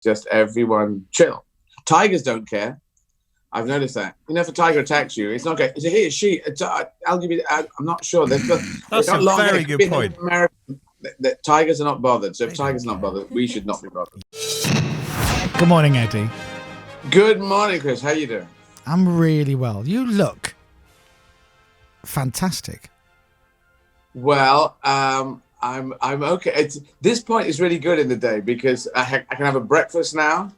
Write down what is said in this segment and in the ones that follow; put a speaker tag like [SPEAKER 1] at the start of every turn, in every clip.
[SPEAKER 1] just everyone chill. Tigers don't care. I've noticed that. If a tiger attacks you, it's not okay. Is it he or she? It's LGBT. I'm not sure.
[SPEAKER 2] That's a very good point.
[SPEAKER 1] That tigers are not bothered. So if tigers are not bothered, we should not be bothered.
[SPEAKER 3] Good morning, Eddie.
[SPEAKER 1] Good morning, Chris. How you doing?
[SPEAKER 3] I'm really well. You look fantastic.
[SPEAKER 1] Well, I'm okay. This point is really good in the day because I can have a breakfast now.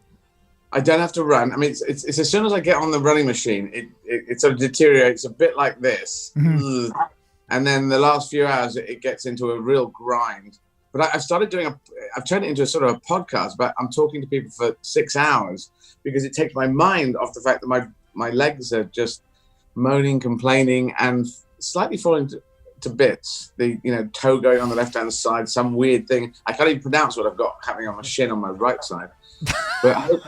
[SPEAKER 1] I don't have to run. I mean, it's as soon as I get on the running machine, it sort of deteriorates a bit like this. Mm-hmm. And then the last few hours, it gets into a real grind. But I've started I've turned it into a sort of a podcast, but I'm talking to people for 6 hours because it takes my mind off the fact that my legs are just moaning, complaining, and slightly falling to bits. The toe going on the left-hand side, some weird thing. I can't even pronounce what I've got happening on my shin on my right side. But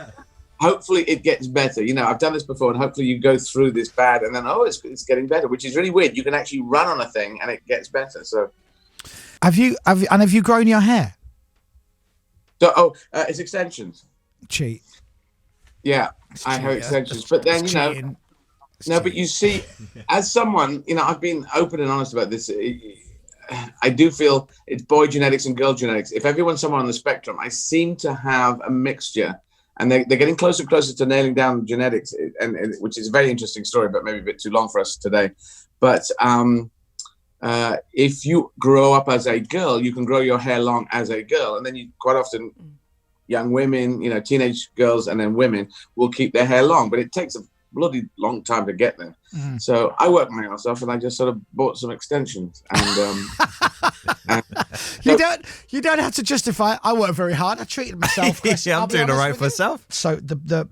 [SPEAKER 1] hopefully it gets better. I've done this before, and hopefully you go through this bad, and then it's getting better, which is really weird. You can actually run on a thing, and it gets better. So,
[SPEAKER 3] have you grown your hair?
[SPEAKER 1] So, it's extensions.
[SPEAKER 3] Cheat.
[SPEAKER 1] Yeah, I have extensions, but then no. But you see, as someone, I've been open and honest about this. I do feel it's boy genetics and girl genetics. If everyone's somewhere on the spectrum, I seem to have a mixture. And they're getting closer and closer to nailing down genetics, and which is a very interesting story, but maybe a bit too long for us today. But if you grow up as a girl, you can grow your hair long as a girl. And then you quite often, young women, teenage girls and then women will keep their hair long. But it takes a bloody long time to get there. Mm. So I worked my ass off, and I just sort of bought some extensions. And
[SPEAKER 3] you don't have to justify it. I worked very hard. I treated myself. Chris,
[SPEAKER 2] yeah, I'm doing all right for myself.
[SPEAKER 3] So the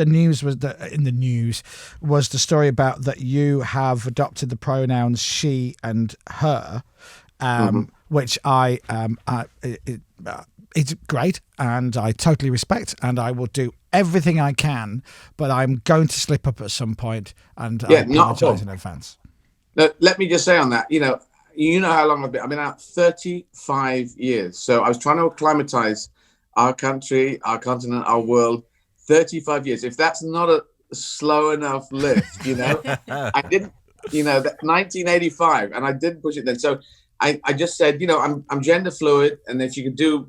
[SPEAKER 3] news was in the news was the story about that you have adopted the pronouns she and her, which it's great, and I totally respect, and I will do everything I can, but I'm going to slip up at some point, and I apologize in advance.
[SPEAKER 1] Let me just say on that, you know how long I've been out 35 years. So I was trying to acclimatize our country, our continent, our world, 35 years. If that's not a slow enough lift, I didn't, 1985, and I didn't push it then. So I just said, I'm gender fluid, and if you could do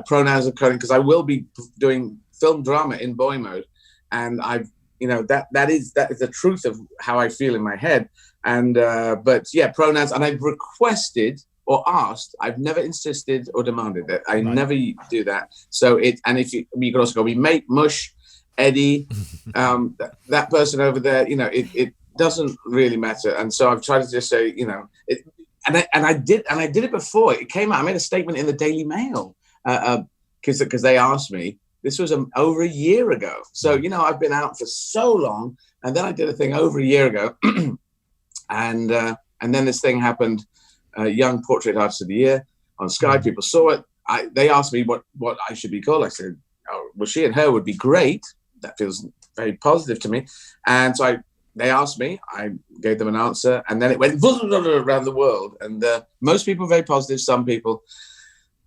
[SPEAKER 1] pronouns and coding, because I will be doing film drama in boy mode, and that is the truth of how I feel in my head. And but yeah, pronouns, and I've requested or asked. I've never insisted or demanded it. I never do that. So if you could also go, we make mush, Eddie, that person over there. It doesn't really matter. And so I've tried to just say, and I did it before it came out. I made a statement in the Daily Mail because they asked me. This was over a year ago. So, I've been out for so long, and then I did a thing over a year ago. And then this thing happened, Young Portrait Artist of the Year on Sky. People saw it. They asked me what I should be called. I said, well, she and her would be great. That feels very positive to me. And so they asked me, I gave them an answer, and then it went around the world. And most people were very positive. Some people,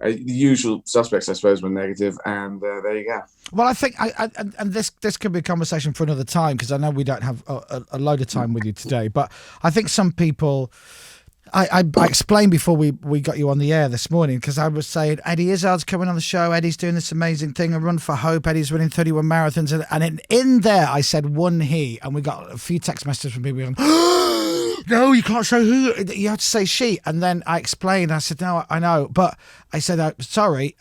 [SPEAKER 1] the usual suspects, I suppose, were negative. And there you go.
[SPEAKER 3] Well, I think, and this could be a conversation for another time, because I know we don't have a load of time with you today. But I think some people, I explained before we got you on the air this morning, because I was saying Eddie Izzard's coming on the show. Eddie's doing this amazing thing, a run for hope. Eddie's running 31 marathons, and in there I said one he, and we got a few text messages from people going, no, you can't say who. You have to say she. And then I explained. I said, no, I know. But I said, sorry,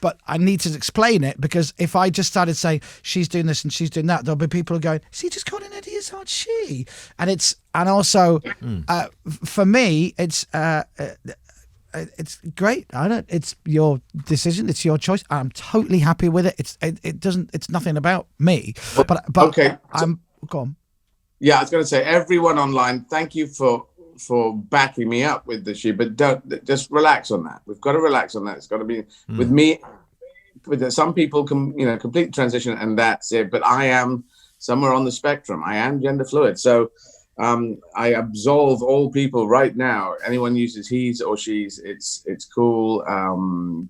[SPEAKER 3] but I need to explain it, because if I just started saying she's doing this and she's doing that, there'll be people going, is he just calling Eddie Izzard she? And also, for me, it's great. It's your decision. It's your choice. I'm totally happy with it. It's nothing about me. But
[SPEAKER 1] okay.
[SPEAKER 3] Go on.
[SPEAKER 1] Yeah, I was going to say, everyone online, thank you for backing me up with the she, but don't just relax on that. We've got to relax on that. It's got to be with me. Some people can, complete transition, and that's it. But I am somewhere on the spectrum. I am gender fluid. So I absolve all people right now. Anyone uses he's or she's, it's cool.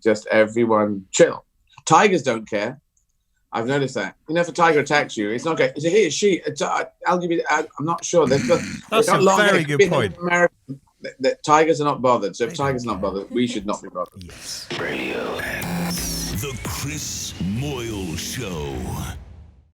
[SPEAKER 1] Just everyone chill. Tigers don't care. I've noticed that. You know, if a tiger attacks you, it's not okay. Is it he or she? I'll give you. I'm not sure.
[SPEAKER 2] That's a very good point.
[SPEAKER 1] The tigers are not bothered. So if tigers are not bothered, we should not be bothered.
[SPEAKER 2] Yes.
[SPEAKER 4] Radio. The Chris Moyles Show.